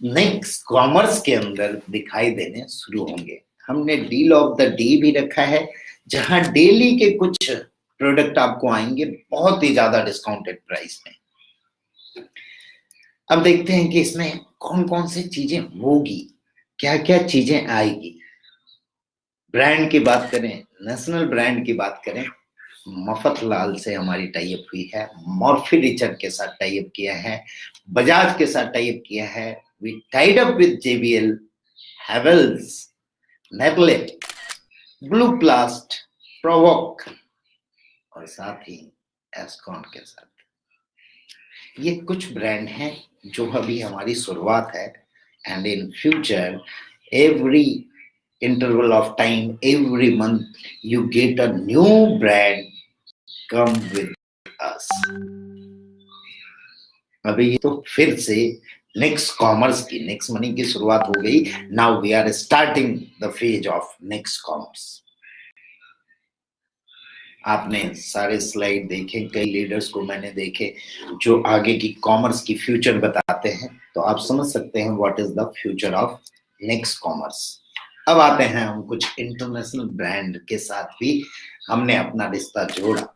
Next commerce के अंदर दिखाई देने शुरू होंगे। हमने डील ऑफ द डे भी रखा है, जहां डेली के कुछ प्रोडक्ट आपको आएंगे बहुत ही ज्यादा डिस्काउंटेड प्राइस में। अब देखते हैं कि इसमें कौन कौन सी चीजें होगी, क्या क्या चीजें आएगी। ब्रांड की बात करें, नेशनल ब्रांड की बात करें, मफतलाल से हमारी टाई अप हुई है, मॉर्फी रिचर के साथ टाई अप किया है, बजाज के साथ टाई अप किया है, we tied up with JBL, Havells, नेगले, ब्लू प्लास्ट, प्रोवोक और साथ ही एस्कॉन के साथ। ये कुछ ब्रांड हैं जो अभी हमारी शुरुआत है, and in future every interval of time, every month you get a new brand come with us। अभी तो फिर से नेक्स्ट कॉमर्स की, नेक्स्ट मनी की शुरुआत हो गई। Now we are starting the phase of next commerce. आपने सारे स्लाइड देखे, कई लीडर्स को मैंने देखे जो आगे की कॉमर्स की फ्यूचर बताते हैं, तो आप समझ सकते हैं what is the future of next commerce. अब आते हैं हम कुछ इंटरनेशनल ब्रांड के साथ भी हमने अपना रिश्ता जोड़ा।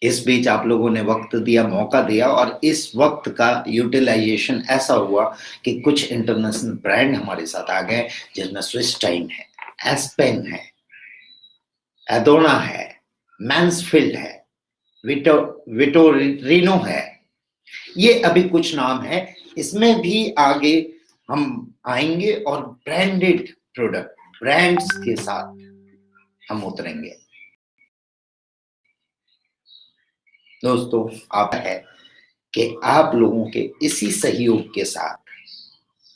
इस बीच आप लोगों ने वक्त दिया, मौका दिया, और इस वक्त का यूटिलाइजेशन ऐसा हुआ कि कुछ इंटरनेशनल ब्रांड हमारे साथ आ गए, जिसमें स्विस टाइम है, एस्पेन है, एडोना है, मैंसफील्ड है, विटोरिनो है। ये अभी कुछ नाम है, इसमें भी आगे हम आएंगे और ब्रांडेड प्रोडक्ट, ब्रांड्स के साथ हम उतरेंगे। दोस्तों, आप है कि आप लोगों के इसी सहयोग के साथ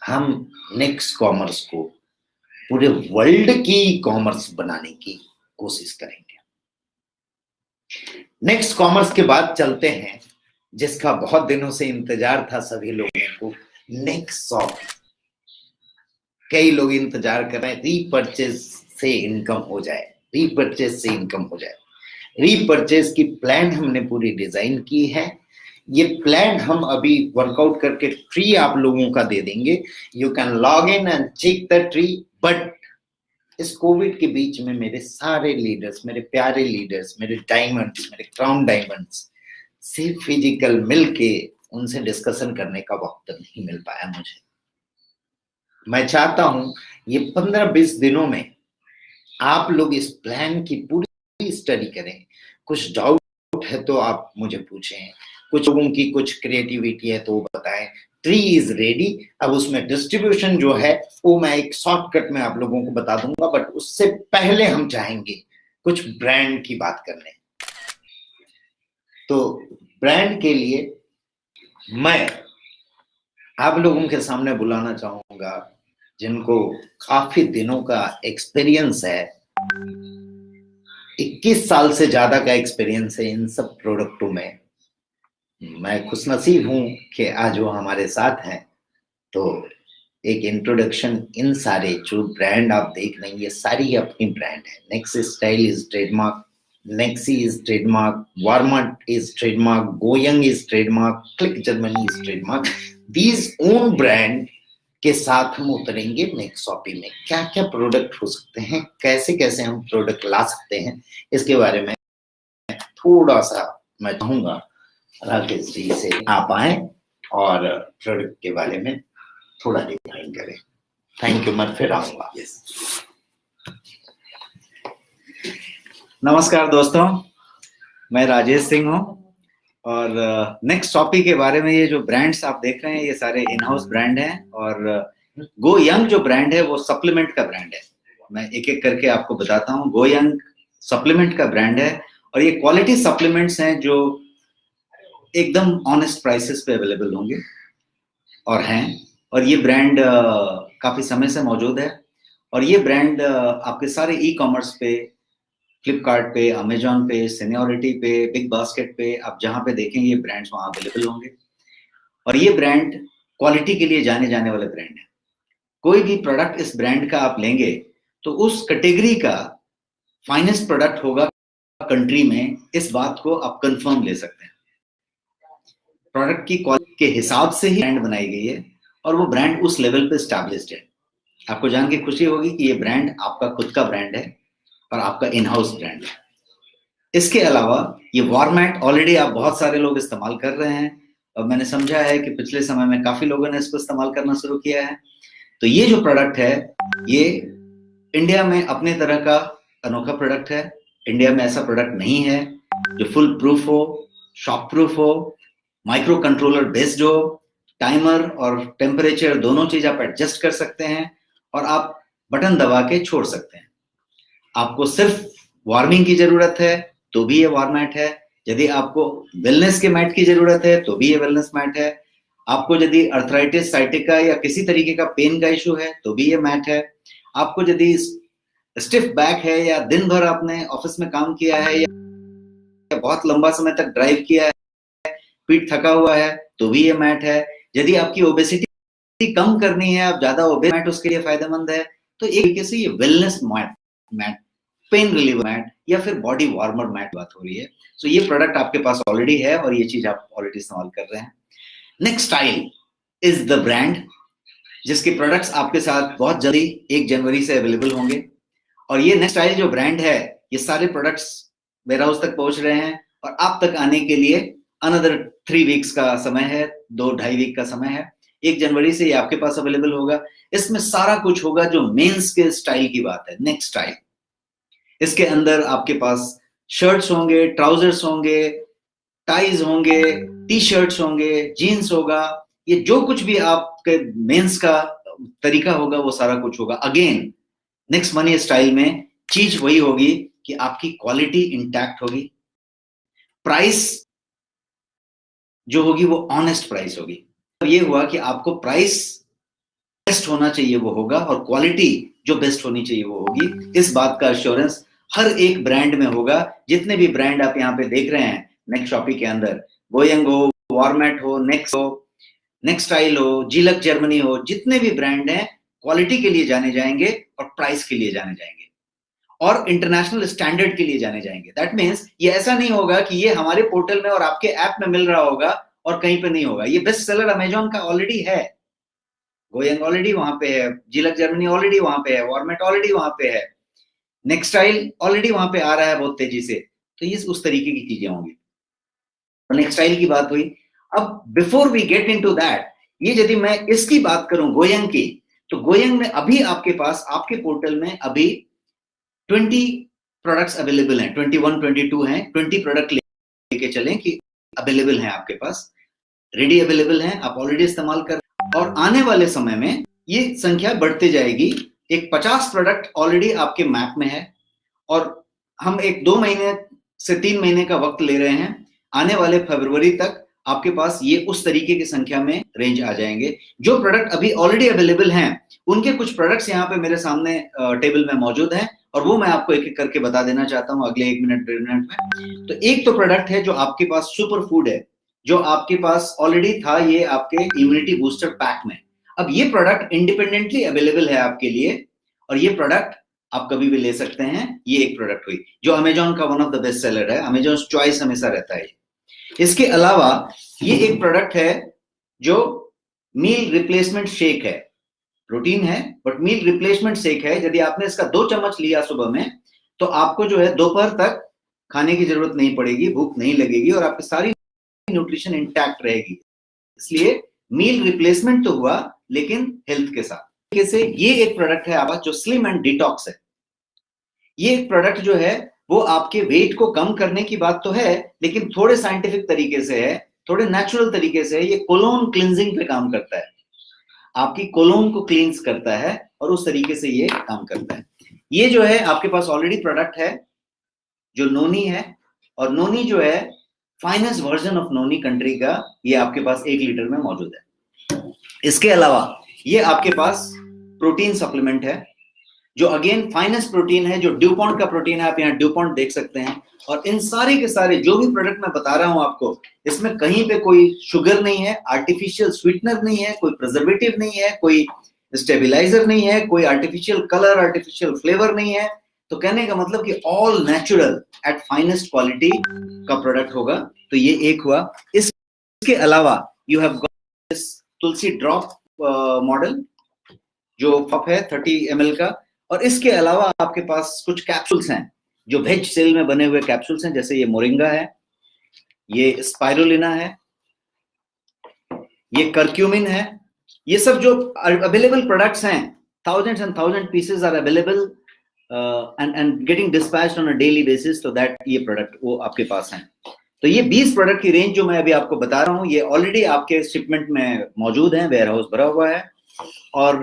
हम नेक्स्ट कॉमर्स को पूरे वर्ल्ड की कॉमर्स बनाने की कोशिश करेंगे। नेक्स्ट कॉमर्स के बाद चलते हैं जिसका बहुत दिनों से इंतजार था सभी लोगों को, नेक्स्ट शॉपिंग। कई लोग इंतजार कर रहे हैं रीपरचेज से इनकम हो जाए, रीपरचेज से इनकम हो जाए। रीपरचेज की प्लान हमने पूरी डिजाइन की है। ये प्लान हम अभी वर्कआउट करके ट्री आप लोगों का दे देंगे। You can log in and check the tree. But इस कोविड के बीच में मेरे सारे लीडर्स, मेरे प्यारे लीडर्स, मेरे डायमंड्स, मेरे क्राउन डायमंड्स से फिजिकल मिलके उनसे डिस्कशन करने का वक्त नहीं मिल पाया मुझे। मैं चाहता हूं ये 15-20 दिनों में आप लोग इस प्लान की पूरी स्टडी करें। कुछ डाउट है तो आप मुझे पूछें, कुछ लोगों की कुछ क्रिएटिविटी है तो बताएं। Tree is ready. अब उसमें डिस्ट्रीब्यूशन जो है वो मैं एक शॉर्टकट में आप लोगों को बता दूंगा, बट उससे पहले हम चाहेंगे कुछ ब्रांड की बात करने। तो ब्रांड के लिए मैं आप लोगों के सामने बुलाना चाहूंगा जिनको काफी दिनों का एक्सपीरियंस है, 21 साल से ज्यादा का एक्सपीरियंस है इन सब प्रोडक्टों में। मैं खुशनसीब हूं कि आज वो हमारे साथ हैं। तो एक इंट्रोडक्शन, इन सारे जो ब्रांड आप देख रहे हैं ये सारी अपनी ब्रांड है। Nexi style is trademark, Nexi is trademark, Warmart is trademark, गोयंग is trademark, click Germany is trademark. These own brand के साथ हम उतरेंगे नेक्स्ट शॉपिंग में। क्या क्या प्रोडक्ट हो सकते हैं, कैसे कैसे हम प्रोडक्ट ला सकते हैं, इसके बारे में थोड़ा सा मैं चाहूंगा राकेश जी से आप आए और प्रोडक्ट के बारे में थोड़ा डिफाइन करें। Thank you. मैं फिर आऊंगा। नमस्कार दोस्तों, मैं राजेश सिंह हूँ और नेक्स्ट टॉपिक के बारे में, ये जो ब्रांड्स आप देख रहे हैं ये सारे इन हाउस ब्रांड हैं। और गो यंग जो ब्रांड है वो सप्लीमेंट का ब्रांड है। मैं एक एक करके आपको बताता हूँ। गो यंग सप्लीमेंट का ब्रांड है और ये क्वालिटी सप्लीमेंट्स हैं जो एकदम ऑनेस्ट प्राइसेस पे अवेलेबल होंगे और हैं। और ये ब्रांड काफी समय से मौजूद है और ये ब्रांड आपके सारे ई कॉमर्स पे, फ्लिपकार्ट पे, अमेजॉन पे, सीनियोरिटी पे, बिग बास्केट पे, आप जहां पे देखेंगे ये ब्रांड्स वहां अवेलेबल होंगे। और ये ब्रांड क्वालिटी के लिए जाने जाने वाले ब्रांड है। कोई भी प्रोडक्ट इस ब्रांड का आप लेंगे तो उस कैटेगरी का फाइनेस्ट प्रोडक्ट होगा कंट्री में, इस बात को आप कंफर्म ले सकते हैं। प्रोडक्ट की क्वालिटी के हिसाब से ही ब्रांड बनाई गई है और वो ब्रांड उस लेवल पे स्टैब्लिश्ड है। आपको जान के खुशी होगी कि ये ब्रांड आपका खुद का ब्रांड है और आपका इन हाउस ब्रांड है। इसके अलावा ये वॉरमैट ऑलरेडी आप बहुत सारे लोग इस्तेमाल कर रहे हैं और मैंने समझा है कि पिछले समय में काफी लोगों ने इसको इस्तेमाल करना शुरू किया है। तो ये जो प्रोडक्ट है ये इंडिया में अपने तरह का अनोखा प्रोडक्ट है। इंडिया में ऐसा प्रोडक्ट नहीं है जो फुल प्रूफ हो, शॉक प्रूफ हो, माइक्रो कंट्रोलर बेस्ड हो, टाइमर और टेम्परेचर दोनों चीज आप एडजस्ट कर सकते हैं और आप बटन दबा के छोड़ सकते हैं। आपको सिर्फ वार्मिंग की जरूरत है तो भी ये वार्मैट है। यदि आपको वेलनेस के मैट की जरूरत है तो भी ये वेलनेस मैट है। आपको यदि अर्थराइटिस, साइटिका या किसी तरीके का पेन का इशू है तो भी ये मैट है। आपको यदि स्टिफ बैक है या दिन भर आपने ऑफिस में काम किया है या बहुत लंबा समय तक ड्राइव किया है, पीठ थका हुआ है तो भी ये मैट है। यदि आपकी ओबेसिटी कम करनी है, आप ज्यादा ओबेस, मैट उसके लिए फायदेमंद है। तो एक तरीके से ये wellness mat, pain reliever mat या फिर बॉडी वार्मर मैट बात हो रही है। सो ये प्रोडक्ट आपके पास ऑलरेडी है और ये चीज आप ऑलरेडी इस्तेमाल कर रहे हैं। Next style is the brand जिसके प्रोडक्ट्स आपके साथ बहुत जल्दी 1 जनवरी से अवेलेबल होंगे। और ये नेक्स्ट स्टाइल जो ब्रांड है, ये सारे प्रोडक्ट्स वेयर हाउस तक पहुंच रहे हैं और आप तक आने के लिए अनदर 3 वीक्स का समय है, 2-2.5 वीक का समय है। 1 जनवरी से ये आपके पास अवेलेबल होगा। इसमें सारा कुछ होगा जो मेंस के स्टाइल की बात है, नेक्स्ट स्टाइल। इसके अंदर आपके पास शर्ट्स होंगे, ट्राउजर्स होंगे, टाइज होंगे, टी शर्ट्स होंगे, जीन्स होगा। ये जो कुछ भी आपके मेंस का तरीका होगा वो सारा कुछ होगा। अगेन नेक्स्ट मनी स्टाइल में चीज वही होगी कि आपकी क्वालिटी इंटैक्ट होगी, प्राइस जो होगी वो ऑनेस्ट प्राइस होगी। ये हुआ कि आपको प्राइस बेस्ट होना चाहिए वो होगा और क्वालिटी जो बेस्ट होनी चाहिए वो होगी। इस बात का एश्योरेंस हर एक ब्रांड में होगा। जितने भी ब्रांड आप यहाँ पे देख रहे हैं नेक्स्ट शॉपिंग के अंदर, गोयंग हो, वॉरमैट हो, नेक्स्ट हो, नेक्स्ट स्टाइल हो, जिलक जर्मनी हो, जितने भी ब्रांड हैं क्वालिटी के लिए जाने जाएंगे और प्राइस के लिए जाने जाएंगे और इंटरनेशनल स्टैंडर्ड के लिए जाने जाएंगे। दैट मीन्स ये ऐसा नहीं होगा कि ये हमारे पोर्टल में और आपके ऐप में मिल रहा होगा और कहीं पे नहीं होगा। ये बेस्ट सेलर अमेजॉन का ऑलरेडी है, गोयंग ऑलरेडी वहां पे है, जिलक जर्मनी ऑलरेडी वहां पे है, वॉरमैट ऑलरेडी वहां पे है, नेक्स्ट स्टाइल ऑलरेडी वहां पे आ रहा है बहुत तेजी से। तो ये उस तरीके की चीजें होंगी। नेक्स्ट स्टाइल की बात हुई। अब before we get into that, ये यदि मैं इसकी बात करूं गोयंग की, तो गोयंग में अभी आपके पास आपके पोर्टल में अभी 20 प्रोडक्ट्स अवेलेबल हैं, 21, 22 हैं। 20 प्रोडक्ट लेके चलें कि अवेलेबल हैं आपके पास, रेडी अवेलेबल हैं, आप ऑलरेडी इस्तेमाल कर। और आने वाले समय में ये संख्या बढ़ते जाएगी। एक 50 प्रोडक्ट ऑलरेडी आपके मैप में है और हम एक 2 महीने से 3 महीने का वक्त ले रहे हैं। आने वाले फरवरी तक आपके पास ये उस तरीके की संख्या में रेंज आ जाएंगे। जो प्रोडक्ट अभी ऑलरेडी अवेलेबल हैं उनके कुछ प्रोडक्ट्स यहाँ पे मेरे सामने टेबल में मौजूद हैं और वो मैं आपको एक एक करके बता देना चाहता हूँ अगले 1 मिनट 1.5 मिनट में। तो एक तो प्रोडक्ट है जो आपके पास सुपर फूड है, जो आपके पास ऑलरेडी था, ये आपके इम्यूनिटी बूस्टर पैक में। अब ये प्रोडक्ट इंडिपेंडेंटली अवेलेबल है आपके लिए और ये प्रोडक्ट आप कभी भी ले सकते हैं। ये एक प्रोडक्ट हुई जो अमेजॉन का one of the best seller है, अमेजॉन चॉइस हमेशा रहता है। इसके अलावा ये एक प्रोडक्ट है जो मील रिप्लेसमेंट शेक है, प्रोटीन है बट मील रिप्लेसमेंट शेक है। यदि आपने इसका 2 चम्मच लिया सुबह में तो आपको जो है दोपहर तक खाने की जरूरत नहीं पड़ेगी, भूख नहीं लगेगी और आपकी सारी न्यूट्रिशन इंटैक्ट रहेगी। इसलिए मील रिप्लेसमेंट तो हुआ लेकिन हेल्थ के साथ। से ये एक प्रोडक्ट है आपका जो स्लिम एंड डिटॉक्स है। ये एक प्रोडक्ट जो है वो आपके वेट को कम करने की बात तो है लेकिन थोड़े साइंटिफिक तरीके से है, थोड़े नेचुरल तरीके से है। ये कोलोन क्लिंजिंग पे काम करता है, आपकी कोलोन को क्लींस करता है और उस तरीके से ये काम करता है। ये जो है आपके पास ऑलरेडी प्रोडक्ट है जो नोनी है और नोनी जो है finest version of noni country का, ये आपके पास 1 लीटर में मौजूद है। इसके अलावा ये आपके पास प्रोटीन सप्लीमेंट है जो अगेन फाइनेस्ट प्रोटीन है, जो ड्यूपॉन्ट का प्रोटीन है। आप यहाँ ड्यूपॉन्ट देख सकते हैं और इन सारे के सारे जो भी प्रोडक्ट मैं बता रहा हूं आपको, इसमें कहीं पे कोई शुगर नहीं है, आर्टिफिशियल स्वीटनर नहीं है, कोई प्रिजर्वेटिव नहीं है, कोई स्टेबिलाईजर नहीं है, कोई आर्टिफिशियल कलर, आर्टिफिशियल फ्लेवर नहीं है। तो कहने का मतलब कि all natural at finest quality का प्रोडक्ट होगा। तो ये एक हुआ। इसके इसके अलावा you have got this Tulsi drop model जो पप है 30 ml का, और इसके अलावा आपके पास कुछ कैप्सूल्स हैं जो वेज सेल में बने हुए कैप्सूल्स हैं, जैसे ये मोरिंगा है, ये स्पाइरुलिना है, ये करक्यूमिन है। ये सब जो अवेलेबल प्रोडक्ट्स हैं, thousands and thousand pieces are available and getting dispatched on a daily basis, so that ये प्रोडक्ट वो आपके पास हैं। तो ये 20 प्रोडक्ट की रेंज जो मैं अभी आपको बता रहा हूँ, ये ऑलरेडी आपके शिपमेंट में मौजूद हैं, वेयर हाउस भरा हुआ है। और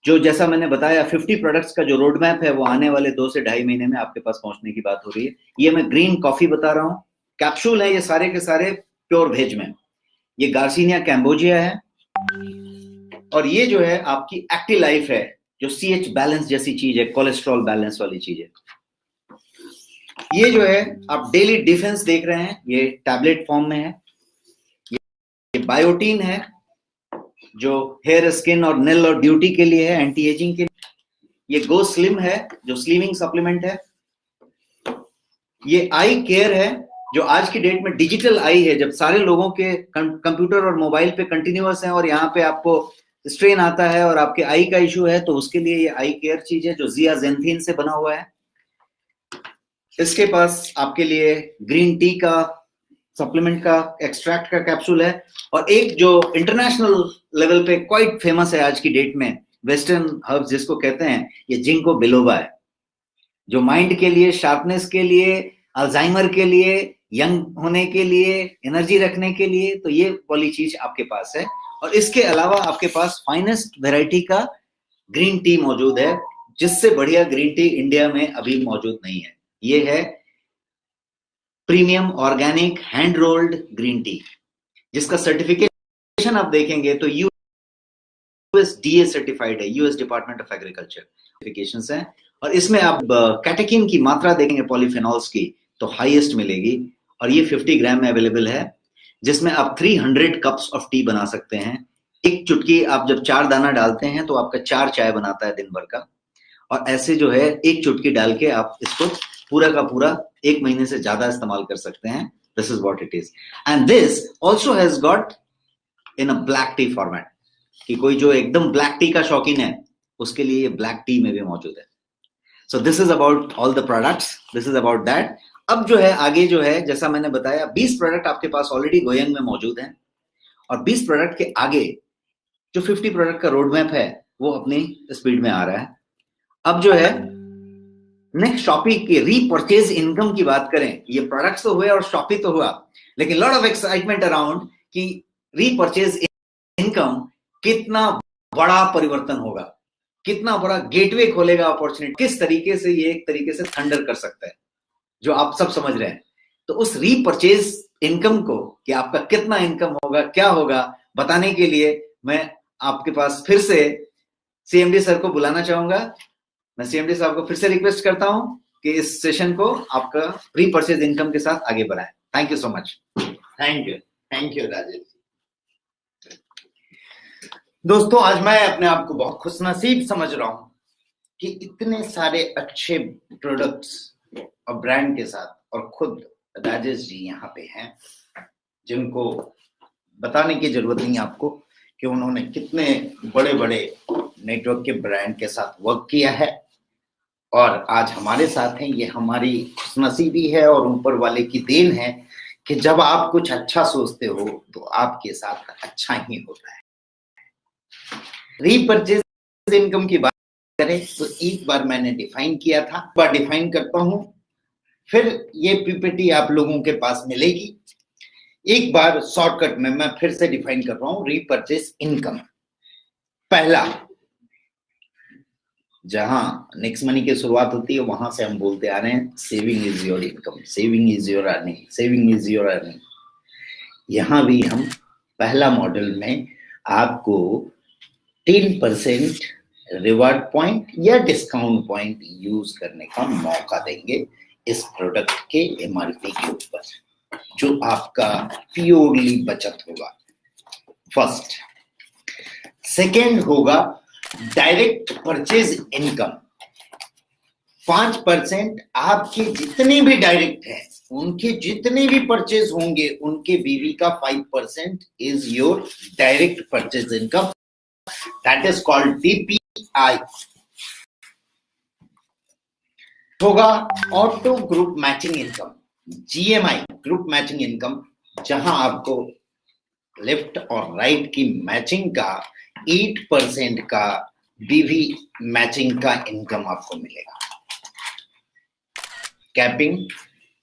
जो जैसा मैंने बताया 50 प्रोडक्ट्स का जो रोड मैप है वो आने वाले 2 से 2.5 महीने में आपके पास पहुंचने की बात हो रही है। ये मैं ग्रीन कॉफी बता रहा हूँ, कैप्सूल है ये सारे के सारे प्योर वेज में। ये गार्सिनिया कैम्बोजिया है, और ये जो है आपकी एक्टिव लाइफ है, जो CH बैलेंस जैसी चीज है, कोलेस्ट्रॉल बैलेंस वाली चीज है। ये जो है आप डेली डिफेंस देख रहे हैं, ये टैबलेट फॉर्म में है। ये बायोटीन है जो हेयर, स्किन और नेल और ब्यूटी के लिए है, एंटी एजिंग के लिए। ये गो स्लिम है जो स्लिमिंग सप्लीमेंट है। ये आई केयर है जो आज की डेट में डिजिटल आई है, जब सारे लोगों के कंप्यूटर और मोबाइल पे कंटिन्यूअस है और यहाँ पे आपको स्ट्रेन आता है और आपके आई का इशू है, तो उसके लिए ये आई केयर चीज है जो जियाजेंथिन से बना हुआ है। इसके पास आपके लिए ग्रीन टी का सप्लीमेंट का एक्सट्रैक्ट का कैप्सूल है, और एक जो इंटरनेशनल लेवल पे क्वाइट फेमस है आज की डेट में, वेस्टर्न हर्ब्स जिसको कहते हैं, ये जिंको बिलोबा है, जो माइंड के लिए, शार्पनेस के लिए, अल्जाइमर के लिए, यंग होने के लिए, एनर्जी रखने के लिए, तो ये वाली चीज आपके पास है। और इसके अलावा आपके पास फाइनेस्ट वैरायटी का ग्रीन टी मौजूद है, जिससे बढ़िया ग्रीन टी इंडिया में अभी मौजूद नहीं है। ये है premium organic hand rolled green tea, जिसका सर्टिफिकेशन आप देखेंगे तो USDA सर्टिफाइड है, US department of agriculture certifications हैं। और इसमें आप कैटेकिन की मात्रा देखेंगे पॉलीफेनॉल्स की तो हाईएस्ट मिलेगी, और ये 50 ग्राम में अवेलेबल है, जिसमें आप 300 कप्स ऑफ टी बना सकते हैं। एक चुटकी आप जब 4 दाना डालते हैं तो आपका 4 चाय बनाता है दिन भर का, और ऐसे जो है एक चुटकी डाल के आप इसको पूरा का पूरा 1 महीने से ज्यादा इस्तेमाल कर सकते हैं। This is what it is, and this also has got in a black T format, कि कोई जो एकदम ब्लैक टी का शौकीन है उसके लिए ये ब्लैक टी में भी मौजूद है। So this is about all the products, this is about that. अब जो है आगे जो है, जैसा मैंने बताया 20 प्रोडक्ट आपके पास ऑलरेडी गोयंग में मौजूद हैं, और 20 प्रोडक्ट के आगे जो 50 प्रोडक्ट का रोड मैप है वो अपनी स्पीड में आ रहा है। अब जो है नेक्स्ट शॉपिंग की रीपरचेज इनकम की बात करें, ये प्रोडक्ट्स तो हुए और शॉपिंग तो हुआ, लेकिन लॉट ऑफ एक्साइटमेंट अराउंड कि रीपरचेज इनकम कितना बड़ा परिवर्तन होगा, कितना बड़ा गेटवे खोलेगा अपॉर्चुनिटी, किस तरीके से ये एक तरीके से थंडर कर सकता है, जो आप सब समझ रहे हैं। तो उस रीपरचेज इनकम को कि आपका कितना इनकम होगा, क्या होगा, बताने के लिए मैं आपके पास फिर से CMD सर को बुलाना चाहूंगा। मैं CMD साहब को फिर से रिक्वेस्ट करता हूं कि इस सेशन को आपका रीपरचेज इनकम के साथ आगे बढ़ाएं। Thank you so much. Thank you Rajesh ji. दोस्तों, आज मैं अपने आप को बहुत खुशनसीब समझ रहा हूं कि इतने सारे अच्छे प्रोडक्ट्स और ब्रांड के साथ, और खुद राजेश जी यहाँ पे हैं, जिनको बताने की जरूरत नहीं आपको कि उन्होंने कितने बड़े बड़े नेटवर्क के ब्रांड के साथ वर्क किया है, और आज हमारे साथ हैं। ये हमारी खुशनसीबी है और ऊपर वाले की देन है कि जब आप कुछ अच्छा सोचते हो तो आपके साथ अच्छा ही होता है। रीपरचेज इनकम की बात करें तो एक बार मैंने डिफाइन किया था, एक बार डिफाइन करता हूं, फिर ये पीपीटी आप लोगों के पास मिलेगी। एक बार शॉर्टकट में मैं फिर से डिफाइन कर रहा हूं रीपरचेज इनकम। पहला, जहां नेक्स्ट मनी की शुरुआत होती है वहां से हम बोलते आ रहे हैं saving is your income, saving is your earning, saving is your earning. यहां भी हम पहला मॉडल में आपको 10% रिवार्ड पॉइंट या डिस्काउंट पॉइंट यूज करने का मौका देंगे इस प्रोडक्ट के MRP के ऊपर, जो आपका प्योरली बचत होगा। फर्स्ट। सेकेंड होगा डायरेक्ट परचेज इनकम। 5% आपके जितने भी डायरेक्ट हैं, उनके जितने भी परचेज होंगे, उनके बीवी का 5% is your direct purchase income, that is called DPI. होगा auto group matching income, GMI group matching income, जहां आपको लेफ्ट और राइट की मैचिंग का 8% का बीवी मैचिंग का इनकम आपको मिलेगा। कैपिंग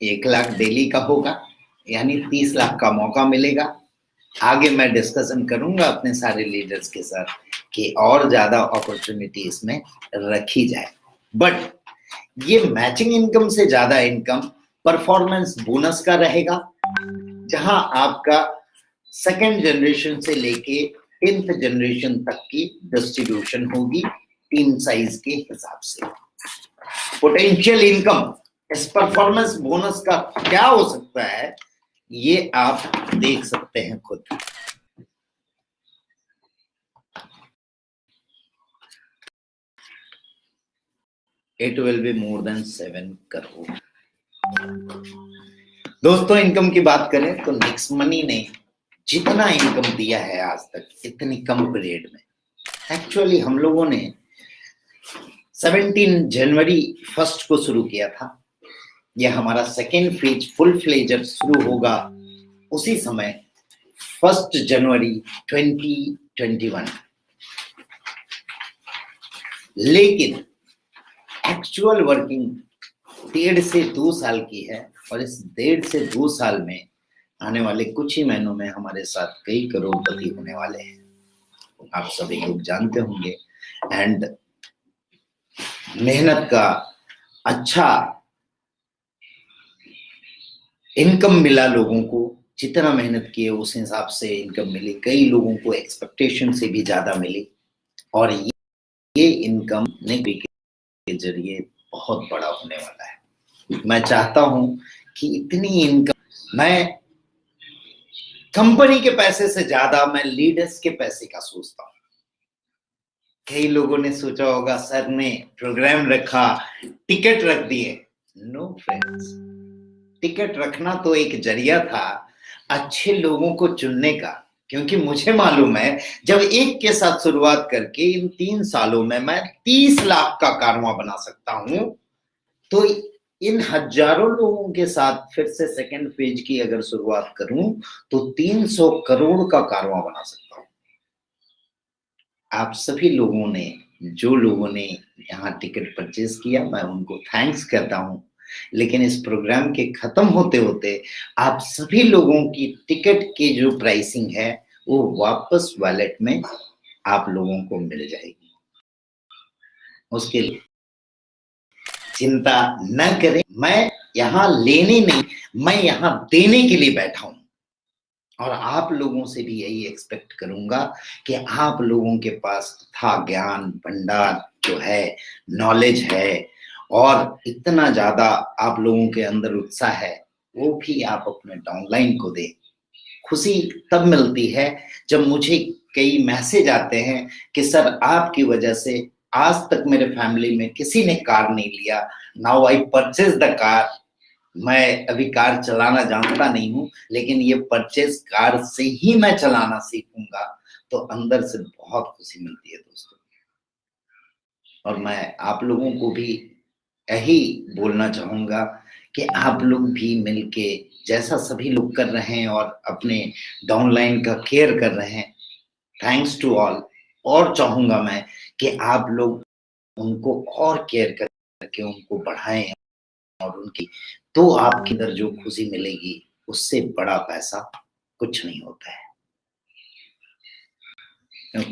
1 लाख डेली का होगा, यानी 30 लाख का मौका मिलेगा। आगे मैं डिस्कशन करूंगा अपने सारे लीडर्स के साथ कि और ज्यादा अपॉर्चुनिटी इसमें रखी जाए। बट ये मैचिंग इनकम से ज्यादा इनकम परफॉर्मेंस बोनस का रहेगा, जहां आपका सेकेंड जनरेशन से लेके 10th जनरेशन तक की डिस्ट्रीब्यूशन होगी टीम साइज के हिसाब से। पोटेंशियल इनकम इस परफॉर्मेंस बोनस का क्या हो सकता है, ये आप देख सकते हैं खुद। It will be more than 7 crore. दोस्तों, इनकम की बात करें तो नेक्स्ट मनी ने जितना इनकम दिया है आज तक इतनी कम पीरियड में, एक्चुअली हम लोगों ने 17 जनवरी 1 को शुरू किया था। यह हमारा सेकेंड फेज फुल फ्लेजर शुरू होगा उसी समय 1 जनवरी 2021। लेकिन एक्चुअल वर्किंग 1.5 से 2 साल की है, और इस 1.5 से 2 साल में आने वाले कुछ ही महीनों में हमारे साथ कई करोड़पति होने वाले हैं, आप सभी लोग जानते होंगे। एंड मेहनत का अच्छा इनकम मिला लोगों को, जितना मेहनत किए उस हिसाब से इनकम मिली, कई लोगों को एक्सपेक्टेशन से भी ज्यादा मिली, और ये इनकम के जरिए बहुत बड़ा होने वाला है। मैं चाहता हूं कि इतनी इनकम, मैं कंपनी के पैसे से ज्यादा मैं लीडर्स के पैसे का सोचता हूं। कई लोगों ने सोचा होगा सर ने प्रोग्राम रखा, टिकट रख दिए। नो फ्रेंड्स, टिकट रखना तो एक जरिया था अच्छे लोगों को चुनने का, क्योंकि मुझे मालूम है जब एक के साथ शुरुआत करके इन 3 सालों में मैं 30 लाख का कारवां बना सकता हूं, तो इन हजारों लोगों के साथ फिर से सेकेंड फेज की अगर शुरुआत करूं तो 300 करोड़ का कारवां बना सकता हूं। आप सभी लोगों ने, जो लोगों ने यहाँ टिकट परचेज किया, मैं उनको थैंक्स करता हूं। लेकिन इस प्रोग्राम के खत्म होते होते आप सभी लोगों की टिकट की जो प्राइसिंग है वो वापस वॉलेट में आप लोगों को मिल जाएगी। उसके लिए चिंता न करें, मैं यहाँ लेने नहीं, मैं यहाँ देने के लिए बैठा हूं, और आप लोगों से भी यही एक्सपेक्ट करूंगा कि आप लोगों के पास था ज्ञान भंडार जो है, नॉलेज है, और इतना ज्यादा आप लोगों के अंदर उत्साह है, वो भी आप अपने डाउनलाइन को दें। खुशी तब मिलती है जब मुझे कई मैसेज आते हैं कि सर आपकी वजह से आज तक मेरे फैमिली में किसी ने कार नहीं लिया, now I purchase the car. मैं अभी कार चलाना जानता नहीं हूं, लेकिन ये परचेज कार से ही मैं चलाना सीखूंगा, तो अंदर से बहुत खुशी मिलती है दोस्तों। और मैं आप लोगों को भी यही बोलना चाहूंगा कि आप लोग भी मिलके, जैसा सभी लोग कर रहे हैं और अपने डाउनलाइन का केयर कर रहे हैं, थैंक्स टू ऑल। और चाहूंगा मैं कि आप लोग उनको और केयर करके उनको बढ़ाएं, और उनकी तो आपके अंदर जो खुशी मिलेगी उससे बड़ा पैसा कुछ नहीं होता है।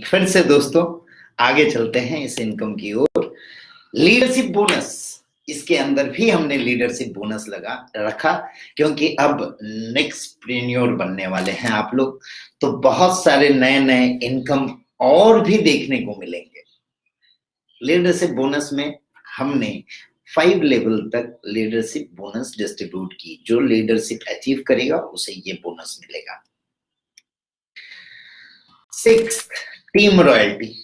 फिर से दोस्तों आगे चलते हैं इस इनकम की ओर। लीडरशिप बोनस, इसके अंदर भी हमने लीडरशिप बोनस रखा, क्योंकि अब नेक्स्ट प्रेन्योर बनने वाले हैं आप लोग, तो बहुत सारे नए नए इनकम और भी देखने को मिलेंगे। लीडरशिप बोनस में हमने 5 लेवल तक लीडरशिप बोनस डिस्ट्रीब्यूट की। जो लीडरशिप अचीव करेगा उसे ये बोनस मिलेगा। 6 टीम रॉयल्टी,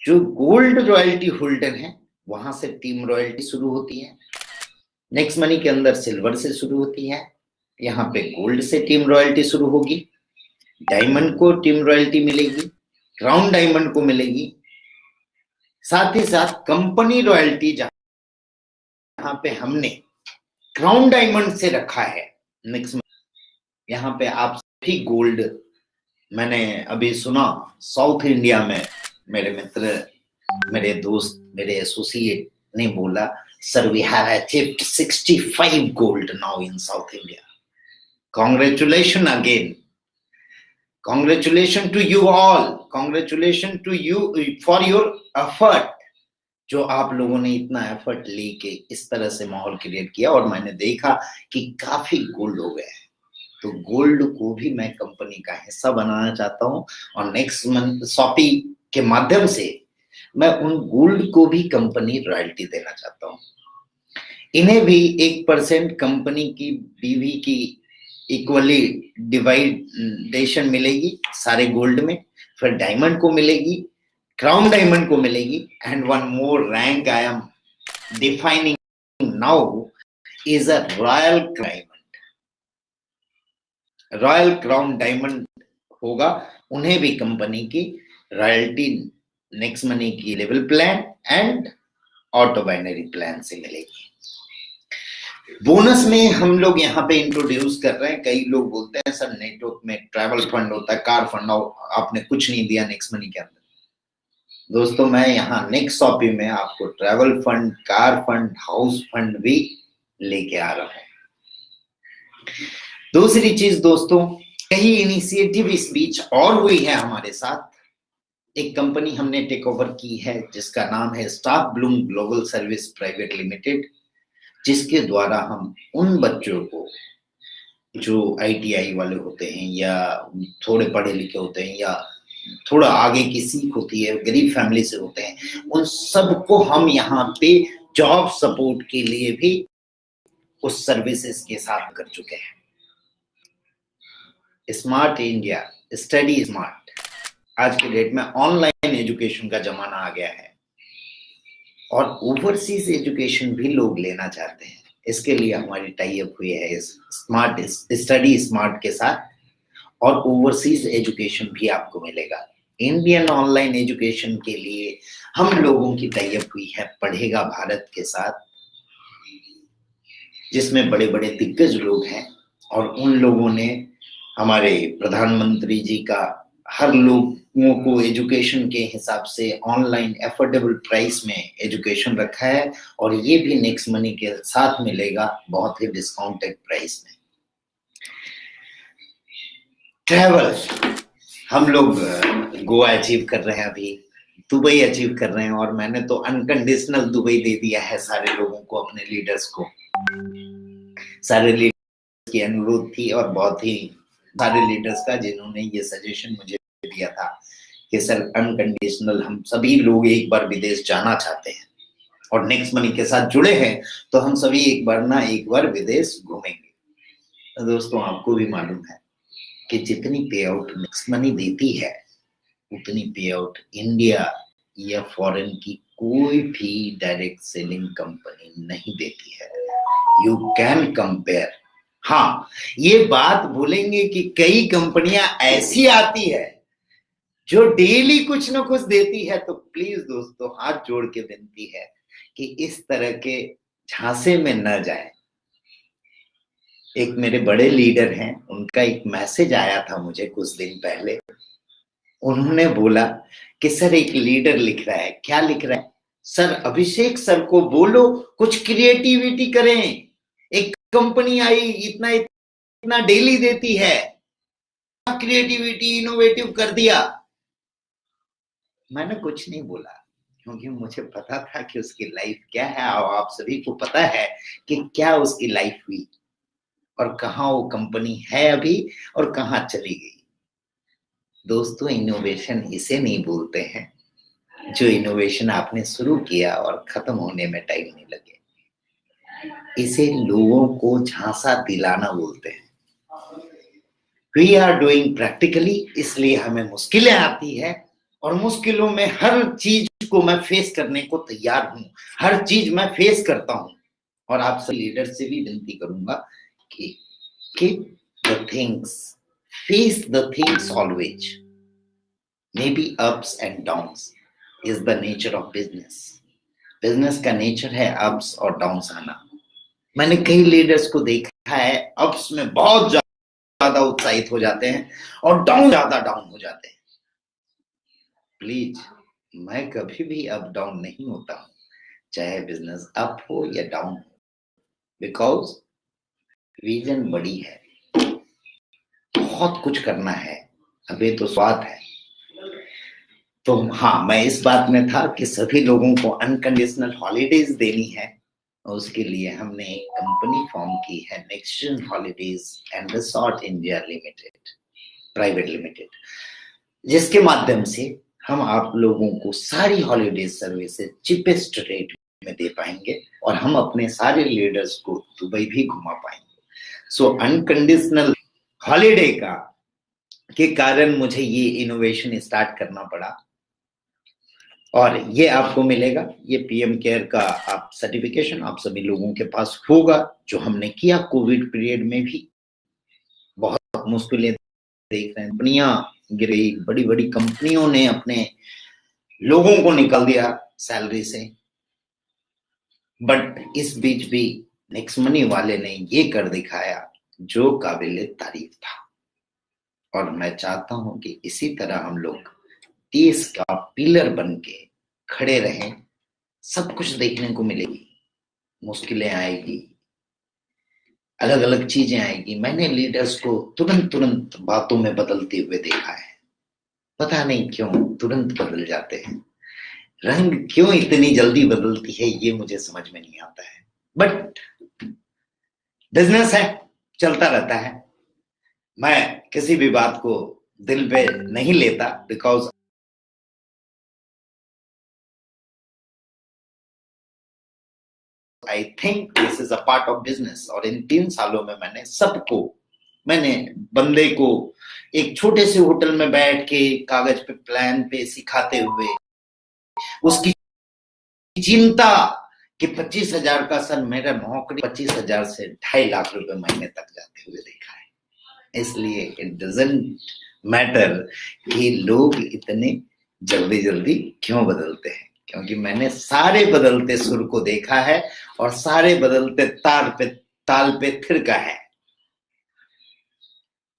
जो गोल्ड रॉयल्टी होल्डर है वहां से टीम रॉयल्टी शुरू होती है। नेक्स्ट मनी के अंदर सिल्वर से शुरू होती है, यहाँ पे गोल्ड से टीम रॉयल्टी शुरू होगी, डायमंड को टीम रॉयल्टी मिलेगी, क्राउन डायमंड को मिलेगी, साथ ही साथ कंपनी रॉयल्टी जहां पे हमने क्राउन डायमंड से रखा है। नेक्स्ट यहाँ पे आप सभी गोल्ड, मैंने अभी सुना साउथ इंडिया में मेरे मित्र, मेरे दोस्त, मेरे एसोसिएट ने बोला, sir we have achieved 65 gold now in South India. Congratulations again. Congratulations to you all. Congratulations to you for your effort. जो आप लोगों ने इतना एफर्ट लेके इस तरह से माहौल क्रिएट किया और मैंने देखा कि काफी गोल्ड हो गए हैं। तो गोल्ड को भी मैं कंपनी का हिस्सा बनाना चाहता हूं और नेक्स्ट मंथ शॉपी के माध्यम से मैं उन गोल्ड को भी कंपनी रॉयल्टी देना चाहता हूं। इन्हें भी 1% कंपनी की बीवी की इक्वली डिवाइडेशन मिलेगी सारे गोल्ड में, फिर डायमंड को मिलेगी, क्राउन डायमंड को मिलेगी, and one more rank I am defining now is a royal diamond. Royal crown diamond होगा, उन्हें भी कंपनी की रॉयल्टी नेक्स्ट मनी की level plan and auto binary plan से मिलेगी। बोनस में हम लोग यहाँ पे इंट्रोड्यूस कर रहे हैं। कई लोग बोलते हैं सर नेटवर्क में ट्रैवल फंड होता है, कार फंड, आपने कुछ नहीं दिया नेक्स्ट मनी के अंदर। दोस्तों मैं यहाँ नेक्स्ट शॉपी में आपको travel fund, car fund, house fund भी लेके आ रहा हूँ। दूसरी चीज दोस्तों, कई इनिशिएटिव इस बीच और हुई है हमारे साथ। एक कंपनी हमने टेक ओवर की है जिसका नाम है staff Bloom global service private limited, जिसके द्वारा हम उन बच्चों को जो ITI वाले होते हैं या थोड़े पढ़े लिखे होते हैं या थोड़ा आगे की सीख होती है, गरीब फैमिली से होते हैं, उन सबको हम यहाँ पे जॉब सपोर्ट के लिए भी उस सर्विसेज के साथ कर चुके हैं। स्मार्ट इंडिया, स्टडी स्मार्ट, आज के डेट में ऑनलाइन एजुकेशन का जमाना आ गया है और ओवरसीज एजुकेशन भी लोग लेना चाहते हैं। इसके लिए हमारी टाई अप हुई है स्मार्ट स्टडी स्मार्ट के साथ, और ओवरसीज एजुकेशन भी आपको मिलेगा। इंडियन ऑनलाइन एजुकेशन के लिए हम लोगों की टाई अप हुई है पढ़ेगा भारत के साथ, जिसमें बड़े बड़े दिग्गज लोग हैं और उन लोगों ने हमारे प्रधानमंत्री जी का हर लोगों को एजुकेशन के हिसाब से ऑनलाइन एफोर्डेबल प्राइस में एजुकेशन रखा है और ये भी नेक्स्ट मनी के साथ मिलेगा बहुत ही डिस्काउंटेड प्राइस में। ट्रैवल हम लोग गोवा अचीव कर रहे हैं, अभी दुबई अचीव कर रहे हैं, और मैंने तो अनकंडीशनल दुबई दे दिया है सारे लोगों को, अपने लीडर्स को। सारे लीडर्स की अनुरोध थी और बहुत ही सारे लीडर्स का जिन्होंने ये सजेशन मुझे दिया था कि सर अनकंडीशनल हम सभी लोग एक बार विदेश जाना चाहते हैं और नेक्स्ट मनी के साथ जुड़े हैं, तो हम सभी एक बार विदेश घूमेंगे। तो दोस्तों आपको भी मालूम है कि जितनी पे आउट नेक्स्ट मनी देती है उतनी पे आउट इंडिया या फॉरेन की कोई भी डायरेक्ट सेलिंग कंपनी नहीं देती है। You can compare. हाँ, ये बात बोलेंगे कि कई कंपनियां ऐसी आती है जो डेली कुछ ना कुछ देती है, तो प्लीज दोस्तों हाथ जोड़ के विनती है कि इस तरह के झांसे में न जाएं। एक मेरे बड़े लीडर हैं, उनका एक मैसेज आया था मुझे कुछ दिन पहले। उन्होंने बोला कि सर एक लीडर लिख रहा है। क्या लिख रहा है? सर अभिषेक सर को बोलो कुछ क्रिएटिविटी करें, एक कंपनी आई इतना डेली देती है, क्रिएटिविटी इनोवेटिव कर दिया। मैंने कुछ नहीं बोला क्योंकि मुझे पता था कि उसकी लाइफ क्या है और आप सभी को पता है कि क्या उसकी लाइफ हुई और कहाँ वो कंपनी है अभी और कहाँ चली गई। दोस्तों इनोवेशन इसे नहीं बोलते हैं जो इनोवेशन आपने शुरू किया और खत्म होने में टाइम नहीं लगे, इसे लोगों को झांसा दिलाना बोलते हैं। वी आर डूइंग प्रैक्टिकली, इसलिए हमें मुश्किलें आती है और मुश्किलों में हर चीज को मैं फेस करने को तैयार हूं, हर चीज मैं फेस करता हूं। और आप सब लीडर से भी विनती करूंगा कि keep the things, face the things always. Maybe ups and downs is the nature of business. Business का नेचर है अप्स और डाउन्स आना। मैंने कई लीडर्स को देखा है, अप्स में बहुत ज्यादा उत्साहित हो जाते हैं और ज्यादा डाउन हो जाते हैं। प्लीज, मैं कभी भी अप डाउन नहीं होता हूं, चाहे बिजनेस अप हो या डाउन हो, बिकॉज विजन बड़ी है, बहुत कुछ करना है, अभी तो स्वाद है। तो हाँ, मैं इस बात में था कि सभी लोगों को अनकंडीशनल हॉलीडेज देनी है, और उसके लिए हमने एक कंपनी फॉर्म की है, next gen holidays and resort India limited private limited, जिसके माध्यम से हम आप लोगों को सारी हॉलीडेज सर्विसेज चीपेस्ट रेट में दे पाएंगे और हम अपने सारे लीडर्स को दुबई भी घुमा पाएंगे। सो अनकंडीशनल हॉलीडे के कारण मुझे ये इनोवेशन स्टार्ट करना पड़ा, और ये आपको मिलेगा, ये पीएम केयर का आप सर्टिफिकेशन आप सभी लोगों के पास होगा, जो हमने किया कोविड पीरियड में भी। बहुत मुश्किलें देख रहे हैं, कंपनियां गिरी, बड़ी बड़ी कंपनियों ने अपने लोगों को निकाल दिया सैलरी से, बट इस बीच भी नेक्स्ट मनी वाले ने ये कर दिखाया जो काबिले तारीफ था। और मैं चाहता हूं कि इसी तरह हम लोग देश का पिलर बन के खड़े रहें। सब कुछ देखने को मिलेगी, मुश्किलें आएगी, अलग अलग चीजें आएगी। मैंने लीडर्स को तुरंत बातों में बदलते हुए देखा है, पता नहीं क्यों तुरंत बदल जाते हैं, रंग क्यों इतनी जल्दी बदलती है ये मुझे समझ में नहीं आता है, बट बिजनेस है, चलता रहता है। मैं किसी भी बात को दिल पे नहीं लेता, because I think this is a part of business. और इन 3 सालों में मैंने बंदे को एक छोटे से होटल में बैठ के कागज पे प्लान पे सिखाते हुए उसकी चिंता कि 25,000 का सर मेरा नौकरी 25,000 से 2.5 लाख रुपए महीने तक जाते हुए देखा है। इसलिए इट डजंट मैटर कि लोग इतने जल्दी क्यों बदलते हैं, क्योंकि मैंने सारे बदलते सुर को देखा है और सारे बदलते ताल पे थिरका है।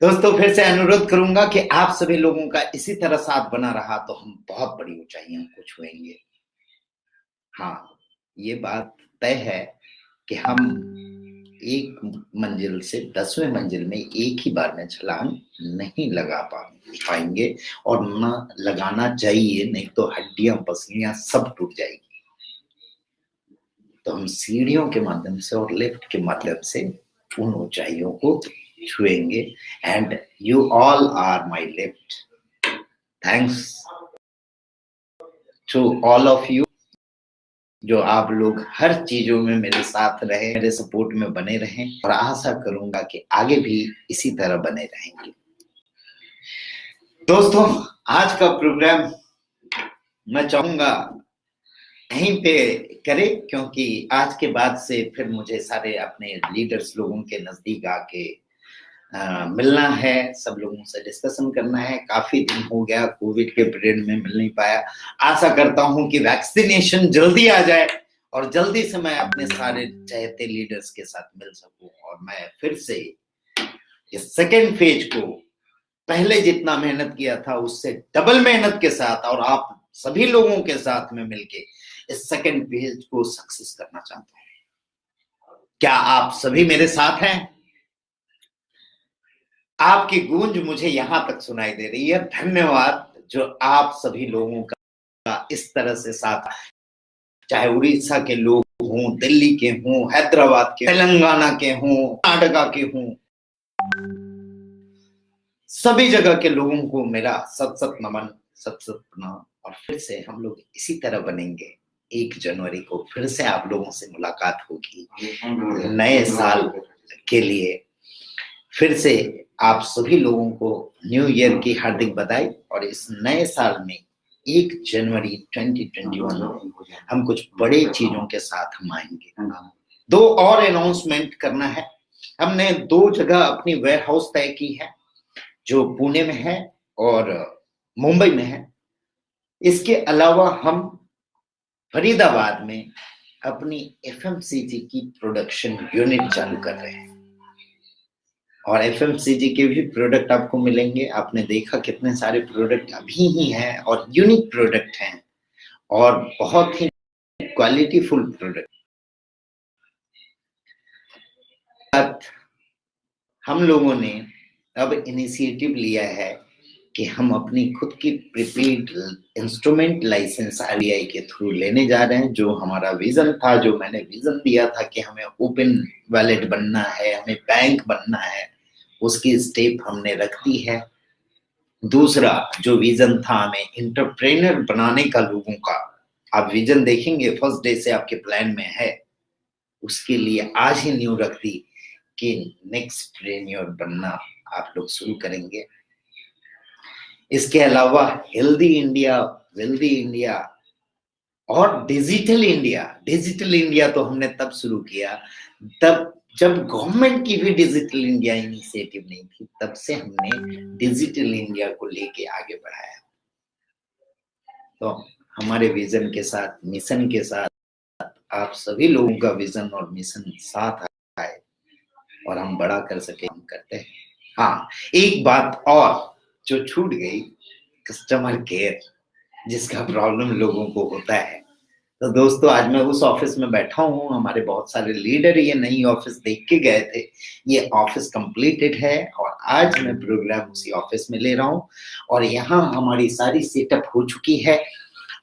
दोस्तों, फिर से अनुरोध करूंगा कि आप सभी लोगों का इसी तरह साथ बना रहा तो हम बहुत बड़ी ऊंचाइयों को छुएंगे। हाँ, ये बात तय है कि हम एक मंजिल से 10वें मंजिल में एक ही बार में छलांग नहीं लगा पाएंगे, और ना लगाना चाहिए, नहीं तो हड्डियां पसलियां सब टूट जाएगी। तो हम सीढ़ियों के माध्यम से और लिफ्ट के माध्यम से उन ऊंचाइयों को छुएंगे। And you all are my lift. Thanks to all of you, जो आप लोग हर चीजों में मेरे साथ रहे, मेरे सपोर्ट में बने रहें, और आशा करूंगा कि आगे भी इसी तरह बने रहेंगे। दोस्तों, आज का प्रोग्राम मैं चाहूंगा यहीं पे करें, क्योंकि आज के बाद से फिर मुझे सारे अपने लीडर्स लोगों के नजदीक आके मिलना है, सब लोगों से डिस्कशन करना है। काफी दिन हो गया, कोविड के पीरियड में मिल नहीं पाया। आशा करता हूं कि वैक्सीनेशन जल्दी आ जाए और जल्दी से मैं अपने सारे चाहते लीडर्स के साथ मिल सकूं, और मैं फिर से इस सेकेंड फेज को पहले जितना मेहनत किया था उससे डबल मेहनत के साथ और आप सभी लोगों के साथ में मिलके इस सेकेंड फेज को सक्सेस करना चाहता हूं। क्या आप सभी मेरे साथ हैं? आपकी गूंज मुझे यहां तक सुनाई दे रही है। धन्यवाद जो आप सभी लोगों का इस तरह से साथ, चाहे उड़ीसा के लोग हों, दिल्ली के हों, हैदराबाद के, तेलंगाना के हों, कर्नाटका के हों, सभी जगह के लोगों को मेरा सत नमन, सत प्रणाम। और फिर से हम लोग इसी तरह बनेंगे। 1 जनवरी को फिर से आप लोगों से मुलाकात होगी नए साल के लिए। फिर से आप सभी लोगों को न्यू ईयर की हार्दिक बधाई, और इस नए साल में 1 जनवरी 2021 हम कुछ बड़े चीजों के साथ हम आएंगे। 2 और अनाउंसमेंट करना है। हमने 2 जगह अपनी वेयर हाउस तय की है, जो पुणे में है और मुंबई में है। इसके अलावा हम फरीदाबाद में अपनी एफएमसीजी की प्रोडक्शन यूनिट चालू कर रहे हैं और एफएमसीजी के भी प्रोडक्ट आपको मिलेंगे। आपने देखा कितने सारे प्रोडक्ट अभी ही हैं और यूनिक प्रोडक्ट हैं और बहुत ही क्वालिटीफुल प्रोडक्ट। हम लोगों ने अब इनिशिएटिव लिया है कि हम अपनी खुद की प्रीपेड इंस्ट्रूमेंट लाइसेंस आरबीआई के थ्रू लेने जा रहे हैं। जो हमारा विजन था, जो मैंने विजन दिया था कि हमें ओपन वॉलेट बनना है, हमें बैंक बनना है, उसकी स्टेप हमने रख दी है। दूसरा जो विजन था हमें एंटरप्रेन्योर बनाने का लोगों का, आप विजन देखेंगे फर्स्ट डे से आपके प्लान में है, उसके लिए आज ही न्यू रख दी कि नेक्स्टप्रेन्योर बनना आप लोग शुरू करेंगे। इसके अलावा हेल्दी इंडिया, वेल्दी इंडिया और डिजिटल इंडिया। डिजिटल इंडिया तो हमने तब शुरू किया तब जब गवर्नमेंट की भी डिजिटल इंडिया इनिशिएटिव नहीं थी, तब से हमने डिजिटल इंडिया को लेके आगे बढ़ाया। तो हमारे विजन के साथ, मिशन के साथ आप सभी लोगों का विजन और मिशन साथ आए और हम बड़ा कर सके, हम करते हैं। हाँ, एक बात और जो छूट गई, कस्टमर केयर, जिसका प्रॉब्लम लोगों को होता है। तो दोस्तों आज मैं उस ऑफिस में बैठा हूँ, हमारे बहुत सारे लीडर ये नई ऑफिस देख के गए थे। ये ऑफिस कंप्लीटेड है और आज मैं प्रोग्राम उसी ऑफिस में ले रहा हूँ और यहाँ हमारी सारी सेटअप हो चुकी है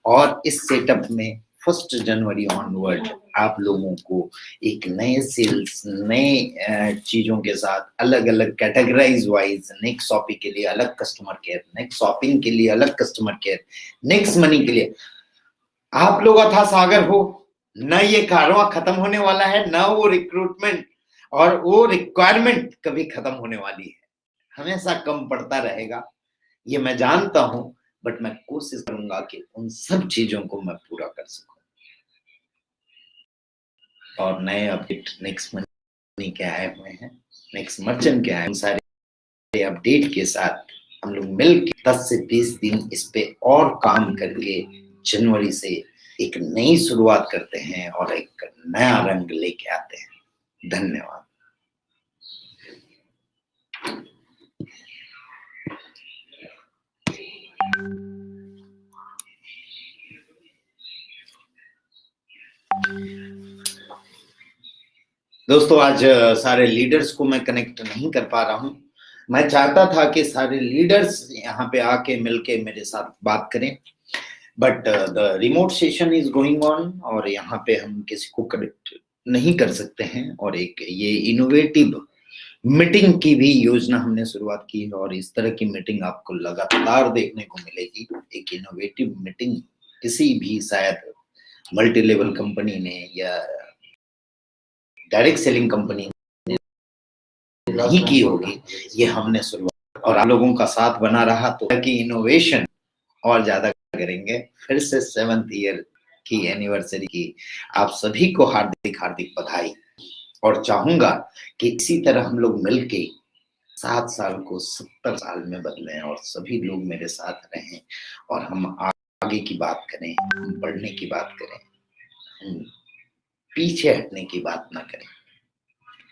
और इस सेटअप में 1 जनवरी ऑनवर्ड आप लोगों को एक नए सेल्स, नए चीजों के साथ अलग अलग कैटेगराइज वाइज, नेक्स्ट शॉपिंग के लिए अलग कस्टमर केयर, नेक्स्ट शॉपिंग के लिए अलग कस्टमर केयर, नेक्स्ट मनी के लिए आप लोग अथा सागर हो। न ये कारवां खत्म होने वाला है, न वो रिक्रूटमेंट और वो रिक्वायरमेंट कभी खत्म होने वाली है, हमेशा कम पड़ता रहेगा, ये मैं जानता हूं। बट मैं कोशिश करूंगा कि उन सब चीजों को मैं पूरा कर सकूं। और नए अपडेट नेक्स्ट मनी के आए हुए हैं, नेक्स्ट मर्चेंट के आए, उन सारे अपडेट के साथ हम लोग मिलकर 10 से 20 दिन इस पे और काम करके जनवरी से एक नई शुरुआत करते हैं और एक नया रंग लेके आते हैं। धन्यवाद। दोस्तों आज सारे लीडर्स को मैं कनेक्ट नहीं कर पा रहा हूं। मैं चाहता था कि सारे लीडर्स यहाँ पे आके मिलके मेरे साथ बात करें, but the remote session is going on और यहाँ पे हम किसी को कनेक्ट नहीं कर सकते हैं। और एक ये इनोवेटिव मीटिंग की भी योजना हमने शुरुआत की है और इस तरह की मीटिंग आपको लगातार देखने को मिलेगी। एक इनोवेटिव मीटिंग किसी भी शायद मल्टी लेवल कंपनी ने या डायरेक्ट सेलिंग कंपनी ने नहीं की होगी, ये हमने शुरुआत, और आप लोगों का साथ बना रहा तो कि इनोवेशन और ज्यादा करेंगे। फिर से 7th ईयर की एनिवर्सरी की आप सभी को हार्दिक हार्दिक बधाई और चाहूंगा कि इसी तरह हम लोग मिलके 7 साल को 70 साल में बदलें और सभी लोग मेरे साथ रहें और हम आगे की बात करें, हम बढ़ने की बात करें, हम पीछे हटने की बात ना करें।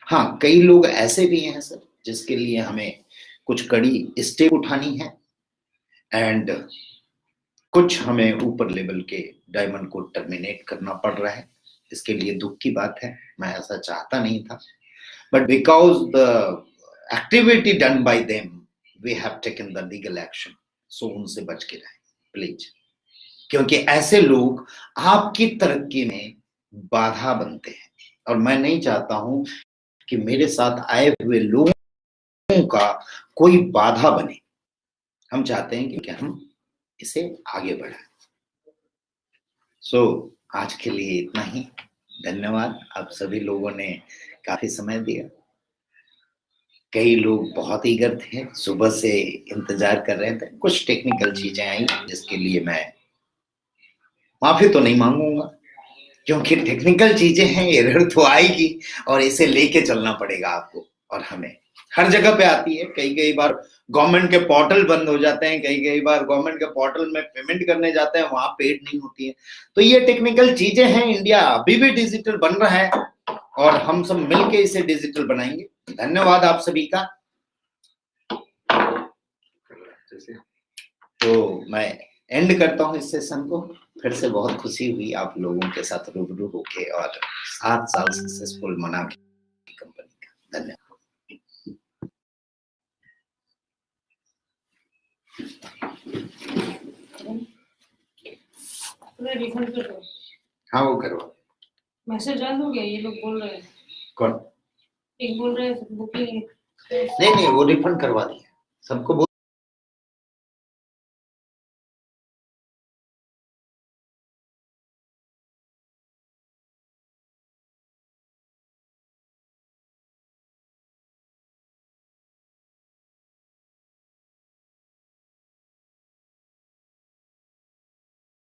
हाँ, कई लोग ऐसे भी हैं सर जिसके लिए हमें कुछ कड़ी स्टेप उठानी है एंड कुछ हमें ऊपर लेवल के डायमंड को टर्मिनेट करना पड़ रहा है। इसके लिए दुख की बात है, मैं ऐसा चाहता नहीं था, but because the activity done by them we have taken the legal action. So उनसे बच के रहें प्लीज, क्योंकि ऐसे लोग आपकी तरक्की में बाधा बनते हैं और मैं नहीं चाहता हूं कि मेरे साथ आए हुए लोगों का कोई बाधा बने। हम चाहते हैं कि हम इसे आगे बढ़ाएं। सो आज के लिए इतना ही। धन्यवाद। आप सभी लोगों ने काफी समय दिया। कई लोग बहुत ईगर थे, सुबह से इंतजार कर रहे थे। कुछ टेक्निकल चीजें आई जिसके लिए मैं माफी तो नहीं मांगूंगा, क्योंकि टेक्निकल चीजें हैं, एरर तो आएगी और इसे लेके चलना पड़ेगा आपको और हमें। हर जगह पे आती है, कई बार गवर्नमेंट के पोर्टल बंद हो जाते हैं, कई बार गवर्नमेंट के पोर्टल में पेमेंट करने जाते हैं, वहां पेड नहीं होती है। तो ये टेक्निकल चीजें हैं। इंडिया अभी भी डिजिटल बन रहा है और हम सब मिलके इसे डिजिटल बनाएंगे। धन्यवाद आप सभी का। तो मैं एंड करता हूँ इस सेशन को। फिर से बहुत खुशी हुई आप लोगों के साथ रूबरू होके और 7 साल सक्सेसफुल मना के कंपनी का। धन्यवाद। रिफंड कर दो। हाँ वो करवा। मैसेज आ गया, ये लोग बोल रहे हैं। कौन? एक बोल रहे हैं बुकिंग। नहीं वो रिफंड करवा दिया सबको।